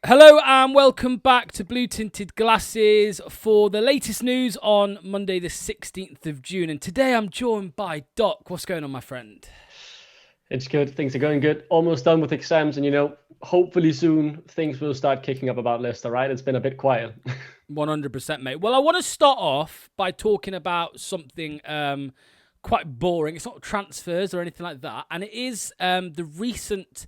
Hello and welcome back to Blue Tinted Glasses for the latest news on Monday the 16th of June. And today I'm joined by Doc. What's going on, my friend? It's good. Things are going good. Almost done with exams, and hopefully soon things will start kicking up about Leicester. Right? It's been a bit quiet. 100%, mate. Well, I want to start off by talking about something quite boring. It's not transfers or anything like that. And it is the recent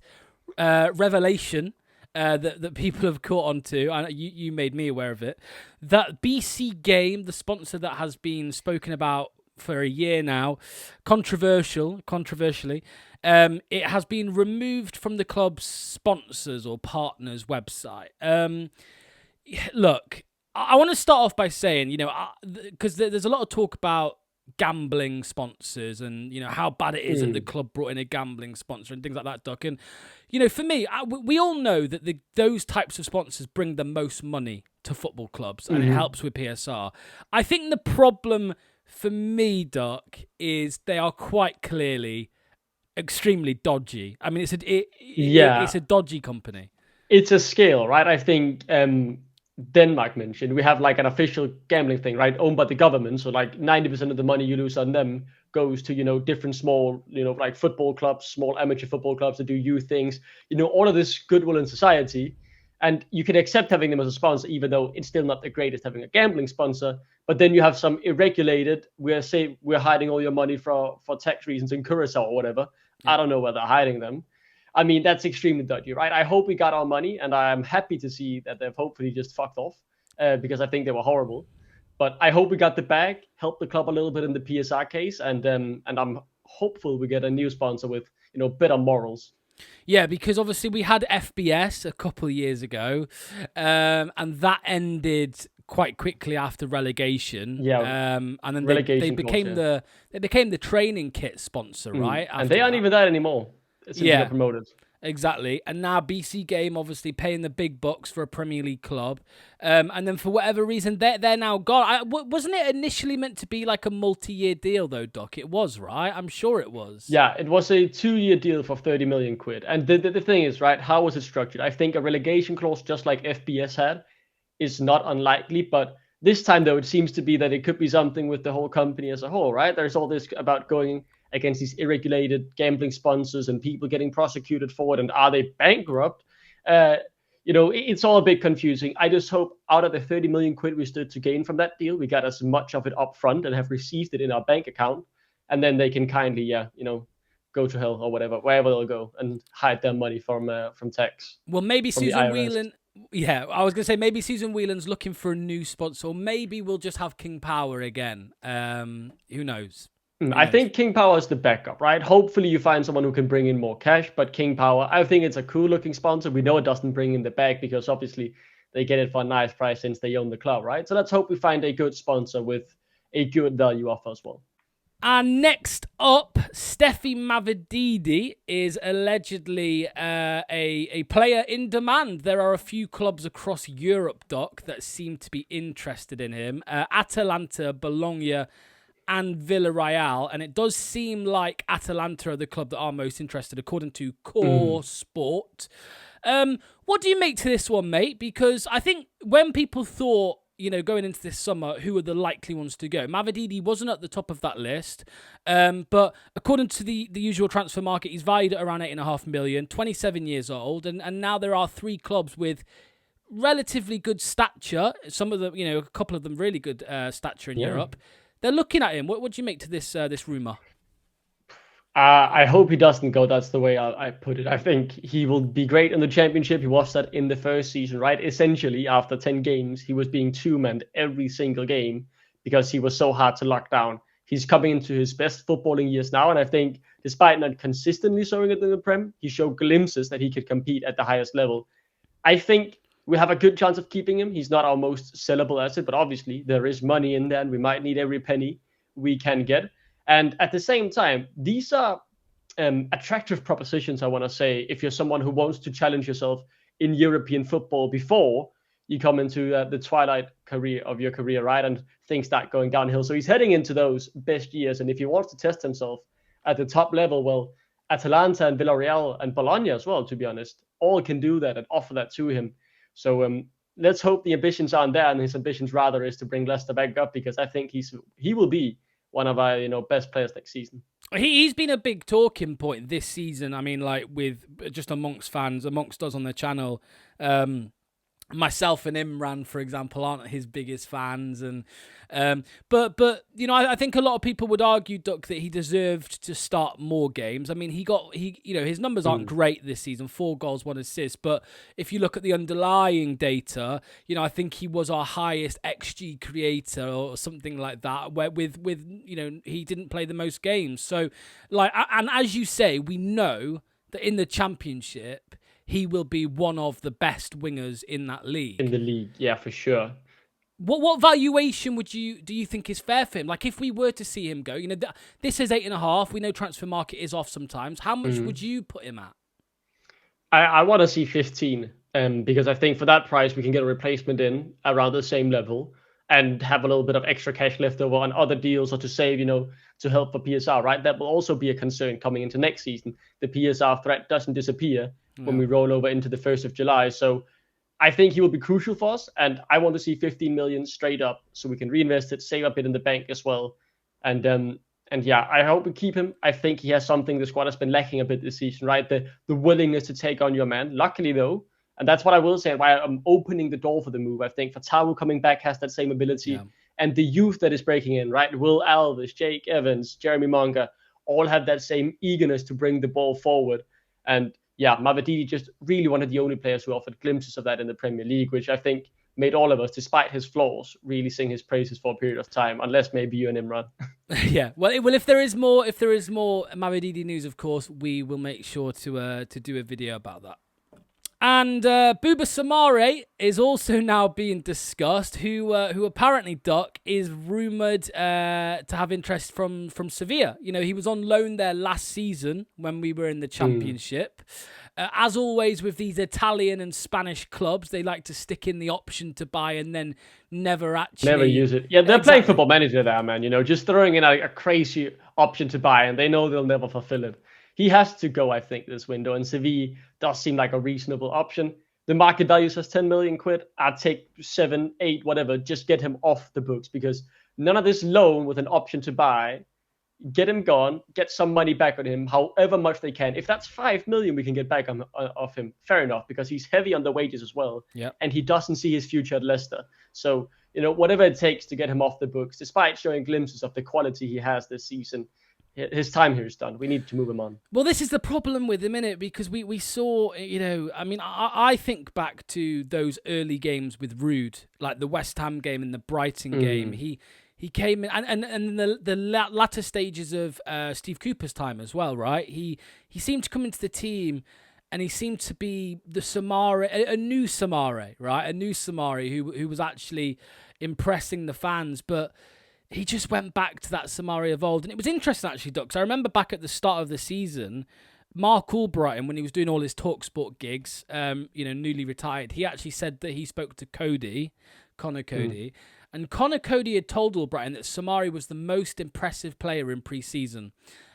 revelation that people have caught on to, and you made me aware of it, that BC Game, the sponsor that has been spoken about for a year now, controversially, it has been removed from the club's sponsors or partners website. Look, I want to start off by saying, because there's a lot of talk about gambling sponsors and how bad it is that the club brought in a gambling sponsor and things like that, Doc. And for me, we all know that those types of sponsors bring the most money to football clubs and it helps with PSR. I think the problem for me, Doc, is they are quite clearly extremely dodgy. I mean, it's a dodgy company. It's a scale, right? I think Denmark mentioned we have like an official gambling thing, right, owned by the government. So like 90% of the money you lose on them goes to different small like football clubs, small amateur football clubs that do youth things. All of this goodwill in society, and you can accept having them as a sponsor, even though it's still not the greatest having a gambling sponsor. But then you have some irregulated. We're hiding all your money for tax reasons in Curacao or whatever. Yeah. I don't know where they're hiding them. I mean, that's extremely dodgy, right? I hope we got our money, and I'm happy to see that they've hopefully just fucked off because I think they were horrible. But I hope we got the bag, helped the club a little bit in the PSR case, and I'm hopeful we get a new sponsor with better morals. Yeah, because obviously we had FBS a couple of years ago, and that ended quite quickly after relegation. Yeah, and then they became the training kit sponsor, right? And they aren't even that anymore. Since they got promoted. Exactly. And now BC Game obviously paying the big bucks for a Premier League club. And then for whatever reason, they're now gone. Wasn't it initially meant to be like a multi-year deal though, Doc? It was, right? I'm sure it was. Yeah, it was a 2-year deal for 30 million quid. And the thing is, right, how was it structured? I think a relegation clause, just like FBS had, is not unlikely. But this time, though, it seems to be that it could be something with the whole company as a whole, right? There's all this about going against these irregulated gambling sponsors and people getting prosecuted for it, and are they bankrupt? It's all a bit confusing. I just hope out of the 30 million quid we stood to gain from that deal, we got as much of it up front and have received it in our bank account, and then they can kindly, go to hell or whatever, wherever they'll go and hide their money from tax. Well, maybe Susan Whelan. Yeah, I was going to say maybe Susan Whelan's looking for a new sponsor, or maybe we'll just have King Power again. Who knows? I think King Power is the backup, right? Hopefully you find someone who can bring in more cash, but King Power, I think it's a cool looking sponsor. We know it doesn't bring in the bag because obviously they get it for a nice price since they own the club, right? So let's hope we find a good sponsor with a good value offer as well. And next up, Steffi Mavididi is allegedly a player in demand. There are a few clubs across Europe, Doc, that seem to be interested in him. Atalanta, Bologna, and Villarreal, and it does seem like Atalanta are the club that are most interested, according to Core Sport. What do you make to this one, mate? Because I think when people thought, going into this summer, who are the likely ones to go, Mavididi wasn't at the top of that list, but according to the usual transfer market, he's valued at around 8.5 million, 27 years old, and now there are 3 clubs with relatively good stature, some of them, a couple of them really good stature in Europe. They're looking at him. What do you make to this rumor? I hope he doesn't go. That's the way I put it. I think he will be great in the championship. He was that in the first season, right? Essentially, after 10 games, he was being two-manned every single game because he was so hard to lock down. He's coming into his best footballing years now, and I think despite not consistently showing it in the Prem, he showed glimpses that he could compete at the highest level. I think we have a good chance of keeping him. He's not our most sellable asset, but obviously there is money in there and we might need every penny we can get. And at the same time, these are attractive propositions, I want to say, if you're someone who wants to challenge yourself in European football before you come into the twilight career of your career, right? And things start going downhill. So he's heading into those best years. And if he wants to test himself at the top level, well, Atalanta and Villarreal and Bologna as well, to be honest, all can do that and offer that to him. So let's hope the ambitions aren't there, and his ambitions rather is to bring Leicester back up, because I think he will be one of our best players next season. He's been a big talking point this season. I mean, like with just amongst fans, amongst us on the channel. Myself and Imran, for example, aren't his biggest fans, and but I think a lot of people would argue, Duck, that he deserved to start more games. I mean, his numbers aren't great this season, 4 goals, 1 assist, but if you look at the underlying data, I think he was our highest XG creator or something like that. Where with he didn't play the most games, so and as you say, we know that in the Championship, he will be one of the best wingers in that league. In the league, yeah, for sure. What valuation do you think is fair for him? Like, if we were to see him go, this is 8.5. We know transfer market is off sometimes. How much would you put him at? I want to see 15, because I think for that price we can get a replacement in around the same level and have a little bit of extra cash left over on other deals, or to save, to help for PSR, right? That will also be a concern coming into next season. The PSR threat doesn't disappear when we roll over into the 1st of July. So I think he will be crucial for us, and I want to see 15 million straight up so we can reinvest it, save a bit in the bank as well. And yeah, I hope we keep him. I think he has something the squad has been lacking a bit this season, right? The willingness to take on your man. Luckily, though, and that's what I will say, why I'm opening the door for the move. I think Fatawu coming back has that same ability. Yeah. And the youth that is breaking in, right? Will Alves, Jake Evans, Jeremy Monga, all have that same eagerness to bring the ball forward. And yeah, Mavididi just really one of the only players who offered glimpses of that in the Premier League, which I think made all of us, despite his flaws, really sing his praises for a period of time, unless maybe you and Imran. Yeah, well, if there is more Mavididi news, of course, we will make sure to do a video about that. And Bouba Soumaré is also now being discussed, who apparently, Duck, is rumoured to have interest from Sevilla. He was on loan there last season when we were in the Championship. As always with these Italian and Spanish clubs, they like to stick in the option to buy and then never use it. Yeah, they're playing Football Manager there, man. Just throwing in a crazy option to buy, and they know they'll never fulfill it. He has to go, I think, this window, and Sevilla does seem like a reasonable option. The market value says 10 million quid. I'd take 7, 8, whatever. Just get him off the books, because none of this loan with an option to buy. Get him gone, get some money back on him, however much they can. If that's 5 million we can get back off him, fair enough, because he's heavy on the wages as well. Yeah. And he doesn't see his future at Leicester. So, whatever it takes to get him off the books, despite showing glimpses of the quality he has this season, his time here is done. We need to move him on. Well, this is the problem with him, innit? Because we saw, I mean, I think back to those early games with Rude, like the West Ham game and the Brighton game. He came in, and the latter stages of Steve Cooper's time as well, right? He seemed to come into the team, and he seemed to be the Soumaré, a new Soumaré, right? A new Soumaré who was actually impressing the fans, but he just went back to that Soumaré evolved. And it was interesting, actually, Doc, 'cause I remember back at the start of the season, Mark Albrighton, when he was doing all his TalkSport gigs, newly retired, he actually said that he spoke to Connor Cody, and Connor Cody had told Albrighton that Soumaré was the most impressive player in pre-season.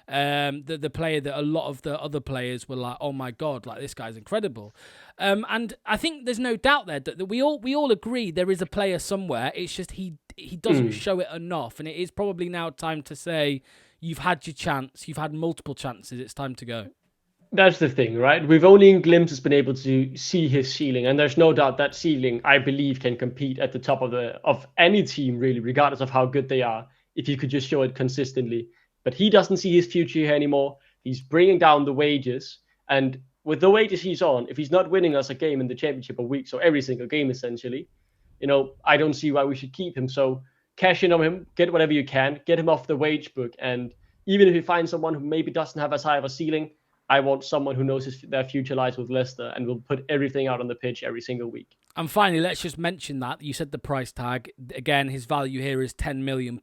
The player that a lot of the other players were like, oh my God, like this guy's incredible. And I think there's no doubt there that we all agree there is a player somewhere. It's just he doesn't show it enough, and it is probably now time to say, you've had your chance, you've had multiple chances, it's time to go. That's the thing, right? We've only in glimpses been able to see his ceiling, and there's no doubt that ceiling, I believe, can compete at the top of any team, really, regardless of how good they are, if you could just show it consistently. But he doesn't see his future here anymore. He's bringing down the wages, and with the wages he's on, if he's not winning us a game in the Championship a week, so every single game essentially, I don't see why we should keep him. So cash in on him, get whatever you can, get him off the wage book, and even if you find someone who maybe doesn't have as high of a ceiling, I want someone who knows their future lies with Leicester and will put everything out on the pitch every single week. And finally, let's just mention that. You said the price tag. Again, his value here is £10 million.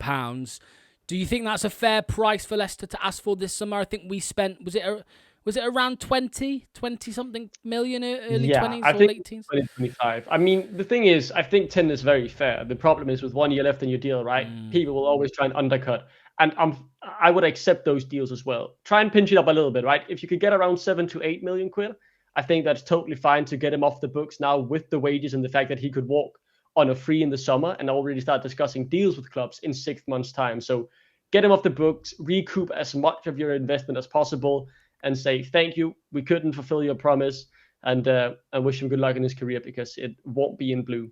Do you think that's a fair price for Leicester to ask for this summer? I think we spent, was it around 20-something million, early 20s or late teens? 2025. I mean, the thing is, I think 10 is very fair. The problem is with 1 year left in your deal, right? People will always try and undercut. And I would accept those deals as well. Try and pinch it up a little bit, right? If you could get around 7 to 8 million quid, I think that's totally fine to get him off the books now with the wages and the fact that he could walk on a free in the summer and already start discussing deals with clubs in 6 months' time. So get him off the books, recoup as much of your investment as possible, and say thank you. We couldn't fulfill your promise, and wish him good luck in his career because it won't be in blue.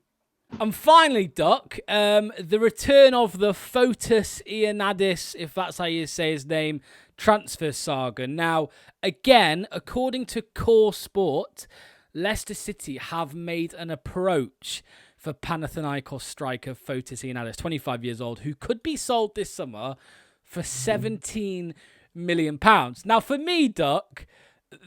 And finally, Doc, the return of the Fotis Ioannidis, if that's how you say his name, transfer saga. Now, again, according to Core Sport, Leicester City have made an approach for Panathinaikos striker Fotis Ioannidis, 25 years old, who could be sold this summer for £17 million. Now, for me, Doc,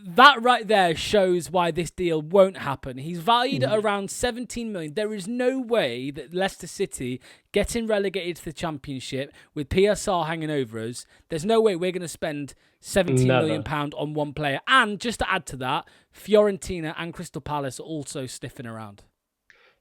that right there shows why this deal won't happen. He's valued at around 17 million. There is no way that Leicester City, getting relegated to the Championship with PSR hanging over us, there's no way we're going to spend 17 million pound on one player. And just to add to that, Fiorentina and Crystal Palace are also sniffing around.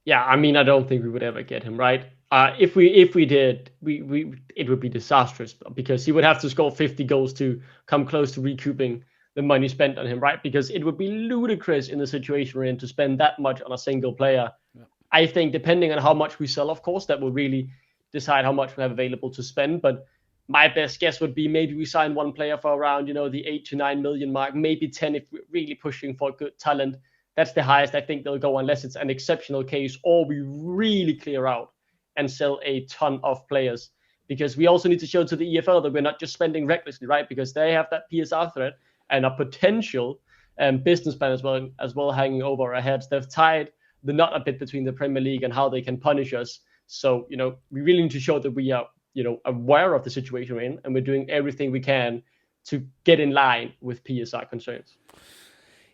Yeah, I mean, I don't think we would ever get him, right? If we did, it would be disastrous because he would have to score 50 goals to come close to recouping the money spent on him, right? Because it would be ludicrous in the situation we're in to spend that much on a single player. Yeah. I think depending on how much we sell, of course, that will really decide how much we have available to spend. But my best guess would be maybe we sign one player for around, the 8 to 9 million mark, maybe 10 if we're really pushing for good talent. That's the highest I think they'll go unless it's an exceptional case or we really clear out and sell a ton of players. Because we also need to show to the EFL that we're not just spending recklessly, right? Because they have that PSR threat and a potential business plan as well hanging over our heads. They've tied the knot a bit between the Premier League and how they can punish us. So, we really need to show that we are, aware of the situation we're in and we're doing everything we can to get in line with PSR concerns.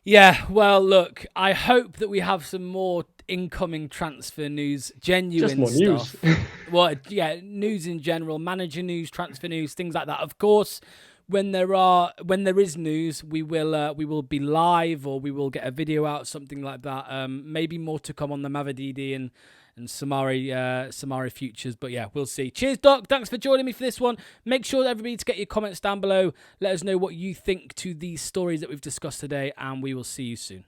Yeah, well, look, I hope that we have some more incoming transfer news, genuine Just more stuff. News. Well, yeah, news in general, manager news, transfer news, things like that. Of course, when there is news, we will be live or we will get a video out, something like that. Maybe more to come on the Mavididi and Soumaré futures, but yeah, we'll see. Cheers, Doc. Thanks for joining me for this one. Make sure everybody to get your comments down below. Let us know what you think to these stories that we've discussed today, and we will see you soon.